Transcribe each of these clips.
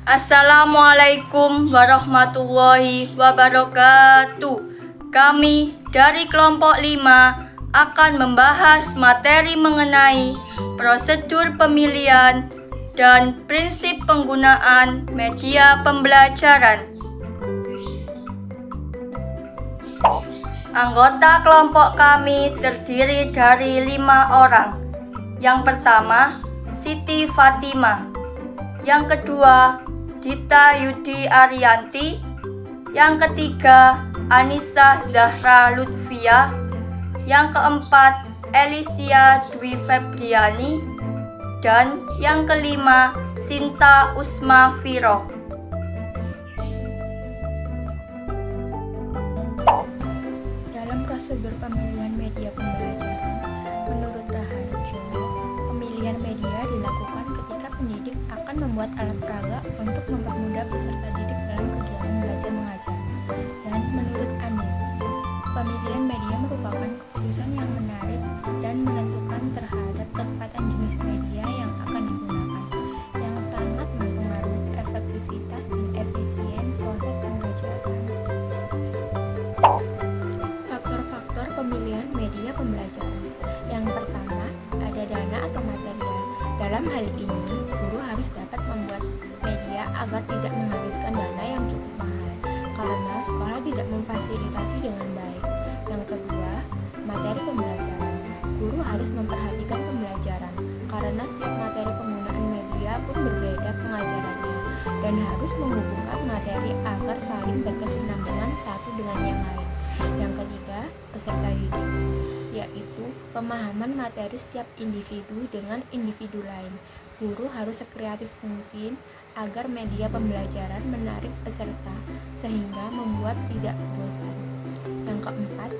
Assalamualaikum warahmatullahi wabarakatuh. Kami dari kelompok 5 akan membahas materi mengenai prosedur pemilihan dan prinsip penggunaan media pembelajaran. Anggota kelompok kami terdiri dari 5 orang. Yang pertama, Siti Fatimah. Yang kedua, Dita Yudi Ariyanti. Yang ketiga, Anissa Zahra Lutfia. Yang keempat, Elisia Dwi Febriani. Dan yang kelima, Sinta Usma Viro. Dalam prosedur pemilihan media pembelajaran, menurut Raharjo, pemilihan media dilakukan ketika pendidik akan membuat alat peraga untuk mempermudah peserta didik dalam kegiatan belajar mengajar. Dan menurut Anis, pemilihan media merupakan keputusan yang menarik dan menentukan terhadap ketepatan jenis media yang akan digunakan, yang sangat mempengaruhi efektivitas dan efisien proses pembelajaran. Faktor-faktor pemilihan media pembelajaran. Yang pertama, ada dana atau material. Dalam hal ini, guru harus dapat membuat media agar tidak menghabiskan dana yang cukup mahal, karena sekolah tidak memfasilitasi dengan baik. Yang kedua, materi pembelajaran. Guru harus memperhatikan pembelajaran, karena setiap materi penggunaan media pun berbeda pengajarannya, dan harus menghubungkan materi agar saling berkesinambungan satu dengan yang lain. Yang ketiga, peserta didik, yaitu pemahaman materi setiap individu dengan individu lain. Guru harus sekreatif mungkin agar media pembelajaran menarik peserta sehingga membuat tidak bosan. Yang keempat,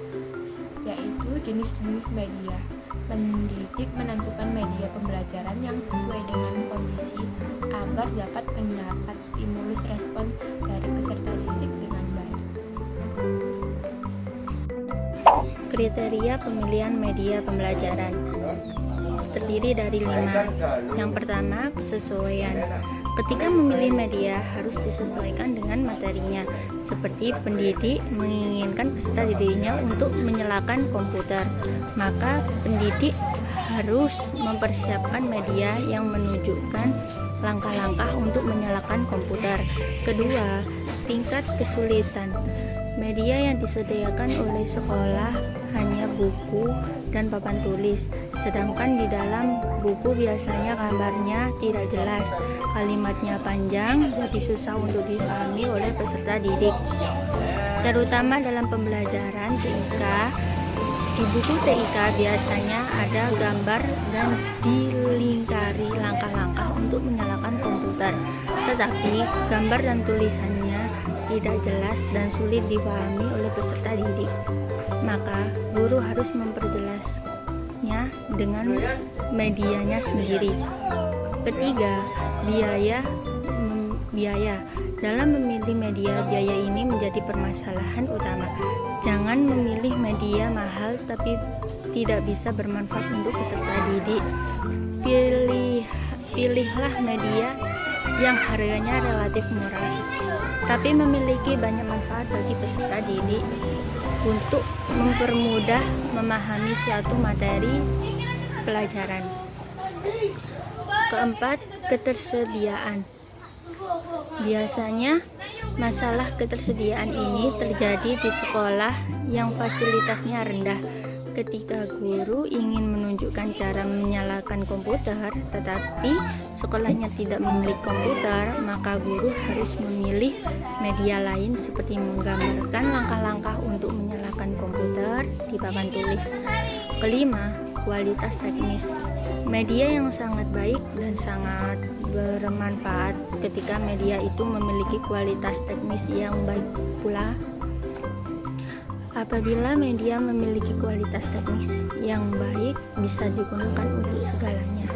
yaitu jenis-jenis media. Pendidik menentukan media pembelajaran yang sesuai dengan kondisi agar dapat mendapat stimulus respon dari peserta didik dengan baik. Kriteria pemilihan media pembelajaran terdiri dari 5. Yang pertama, kesesuaian. Ketika memilih media harus disesuaikan dengan materinya. Seperti pendidik menginginkan peserta didiknya untuk menyalakan komputer, maka pendidik harus mempersiapkan media yang menunjukkan langkah-langkah untuk menyalakan komputer. Kedua, tingkat kesulitan. Media yang disediakan oleh sekolah hanya buku dan papan tulis, sedangkan di dalam buku biasanya gambarnya tidak jelas, kalimatnya panjang, jadi susah untuk dipahami oleh peserta didik. Terutama dalam pembelajaran TIK, di buku TIK biasanya ada gambar dan dilingkari langkah-langkah untuk menyalakan komputer, tetapi gambar dan tulisannya tidak jelas dan sulit dipahami oleh peserta didik. Maka guru harus memperjelasnya dengan medianya sendiri. Ketiga, biaya. Dalam memilih media, biaya ini menjadi permasalahan utama. Jangan memilih media mahal tapi tidak bisa bermanfaat untuk peserta didik. Pilihlah media yang harganya relatif murah, tapi memiliki banyak manfaat bagi peserta didik untuk mempermudah memahami suatu materi pelajaran. Keempat, ketersediaan. Biasanya masalah ketersediaan ini terjadi di sekolah yang fasilitasnya rendah. Ketika guru ingin menunjukkan cara menyalakan komputer, tetapi sekolahnya tidak memiliki komputer, maka guru harus memilih media lain seperti menggambarkan langkah-langkah untuk menyalakan komputer di papan tulis. Kelima, kualitas teknis. Media yang sangat baik dan sangat bermanfaat ketika media itu memiliki kualitas teknis yang baik pula. Apabila media memiliki kualitas teknis yang baik, bisa digunakan untuk segalanya.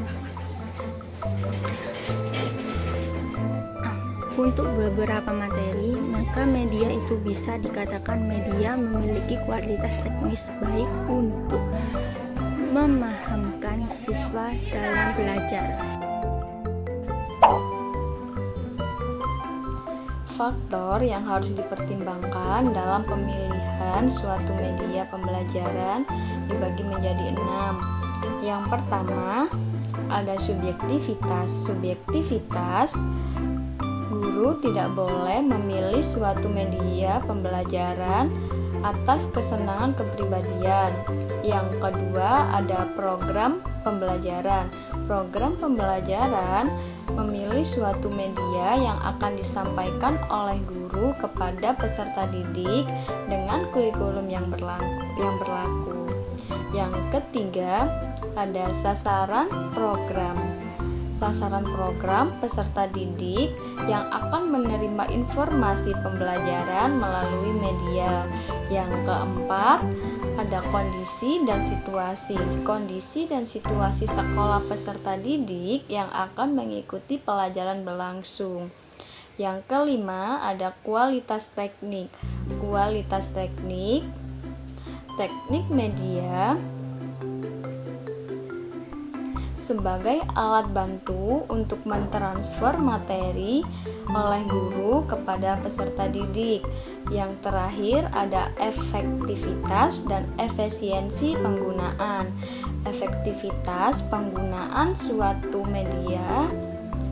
Untuk beberapa materi, maka media itu bisa dikatakan media memiliki kualitas teknis baik untuk memahamkan siswa dalam belajar. Faktor yang harus dipertimbangkan dalam pemilihan suatu media pembelajaran dibagi menjadi 6. Yang pertama, ada subjektivitas. Subjektivitas, guru tidak boleh memilih suatu media pembelajaran atas kesenangan kepribadian. Yang kedua, ada program pembelajaran. Program pembelajaran memilih suatu media yang akan disampaikan oleh guru kepada peserta didik dengan kurikulum yang berlaku. Yang ketiga, ada sasaran program. Sasaran program peserta didik yang akan menerima informasi pembelajaran melalui media. Yang keempat, ada kondisi dan situasi. Kondisi dan situasi sekolah peserta didik yang akan mengikuti pelajaran berlangsung. Yang kelima, ada kualitas teknik. Kualitas teknik media sebagai alat bantu untuk mentransfer materi oleh guru kepada peserta didik. Yang terakhir, ada efektivitas dan efisiensi penggunaan. Efektivitas penggunaan suatu media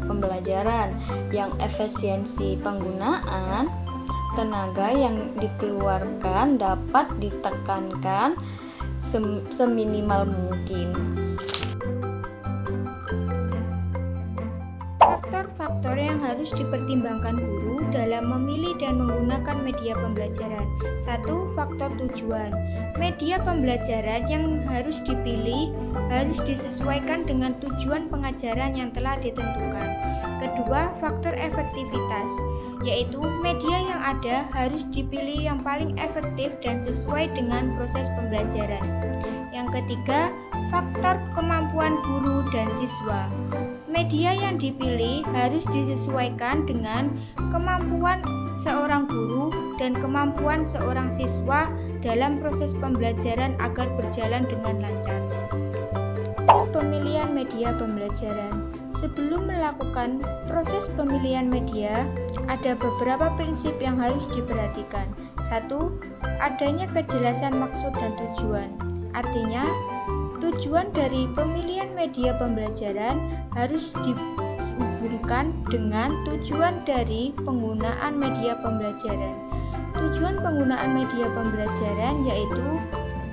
pembelajaran. Yang efisiensi penggunaan, tenaga yang dikeluarkan dapat ditekankan seminimal mungkin. Faktor-faktor yang harus dipertimbangkan guru dalam memilih dan menggunakan media pembelajaran. 1. Faktor tujuan. Media pembelajaran yang harus dipilih harus disesuaikan dengan tujuan pengajaran yang telah ditentukan. Kedua, faktor efektivitas, yaitu media yang ada harus dipilih yang paling efektif dan sesuai dengan proses pembelajaran. Yang ketiga, faktor kemampuan guru dan siswa. Media yang dipilih harus disesuaikan dengan kemampuan seorang guru dan kemampuan seorang siswa dalam proses pembelajaran agar berjalan dengan lancar. Pemilihan media pembelajaran. Sebelum melakukan proses pemilihan media, ada beberapa prinsip yang harus diperhatikan. 1. Adanya kejelasan maksud dan tujuan. Artinya, tujuan dari pemilihan media pembelajaran harus dihubungkan dengan tujuan dari penggunaan media pembelajaran. Tujuan penggunaan media pembelajaran yaitu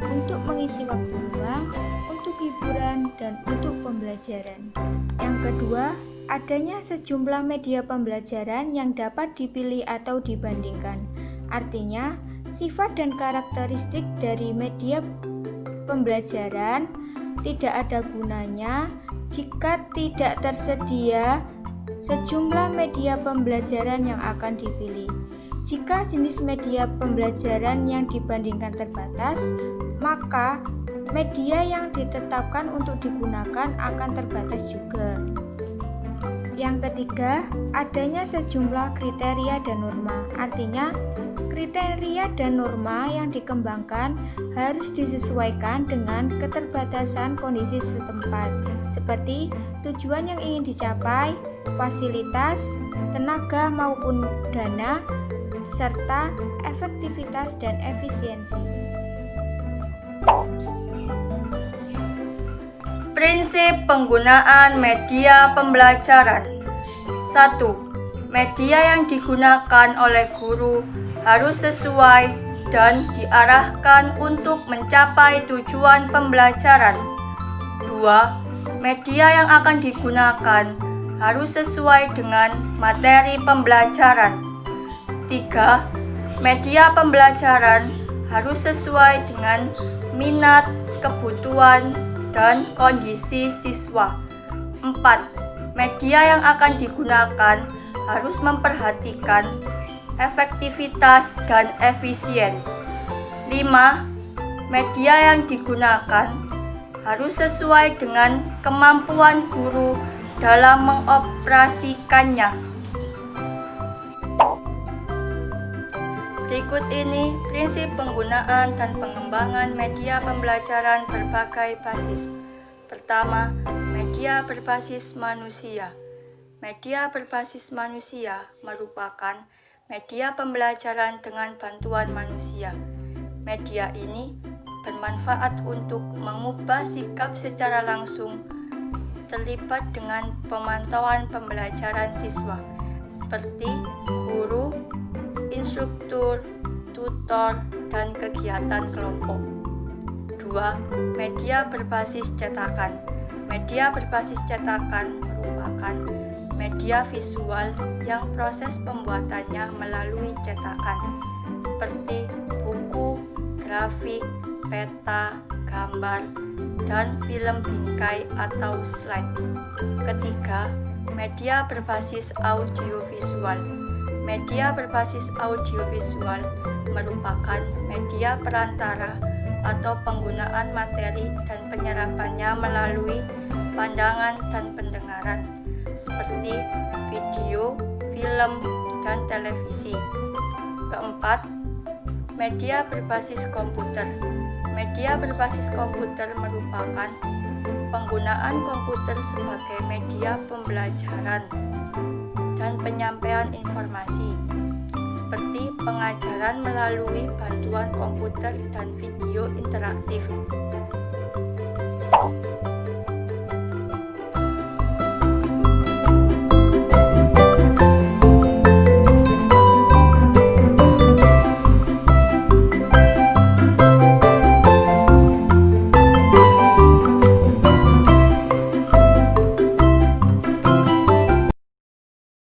untuk mengisi waktu luang, untuk hiburan, dan untuk pembelajaran. Yang kedua, adanya sejumlah media pembelajaran yang dapat dipilih atau dibandingkan. Artinya, sifat dan karakteristik dari media pembelajaran tidak ada gunanya jika tidak tersedia sejumlah media pembelajaran yang akan dipilih. Jika jenis media pembelajaran yang dibandingkan terbatas, maka media yang ditetapkan untuk digunakan akan terbatas juga. Yang ketiga, adanya sejumlah kriteria dan norma. Artinya, kriteria dan norma yang dikembangkan harus disesuaikan dengan keterbatasan kondisi setempat, seperti tujuan yang ingin dicapai, fasilitas, tenaga maupun dana, serta efektivitas dan efisiensi. Prinsip penggunaan media pembelajaran. 1. Media yang digunakan oleh guru harus sesuai dan diarahkan untuk mencapai tujuan pembelajaran. 2. Media yang akan digunakan harus sesuai dengan materi pembelajaran. 3. Media pembelajaran harus sesuai dengan minat, kebutuhan, dan kondisi siswa. 4. Media yang akan digunakan harus memperhatikan efektivitas dan efisien. 5. Media yang digunakan harus sesuai dengan kemampuan guru dalam mengoperasikannya. Berikut ini prinsip penggunaan dan pengembangan media pembelajaran berbagai basis. Pertama, media berbasis manusia. Media berbasis manusia merupakan media pembelajaran dengan bantuan manusia. Media ini bermanfaat untuk mengubah sikap secara langsung terlibat dengan pemantauan pembelajaran siswa, seperti guru, instruktur, tutor, dan kegiatan kelompok. 2. Media berbasis cetakan. Media berbasis cetakan merupakan media visual yang proses pembuatannya melalui cetakan, seperti buku, grafik, peta, gambar, dan film bingkai atau slide. Ketiga, media berbasis audiovisual. Media berbasis audiovisual merupakan media perantara atau penggunaan materi dan penyerapannya melalui pandangan dan pendengaran, seperti video, film, dan televisi. Keempat, media berbasis komputer. Media berbasis komputer merupakan penggunaan komputer sebagai media pembelajaran dan penyampaian informasi, seperti pengajaran melalui bantuan komputer dan video interaktif.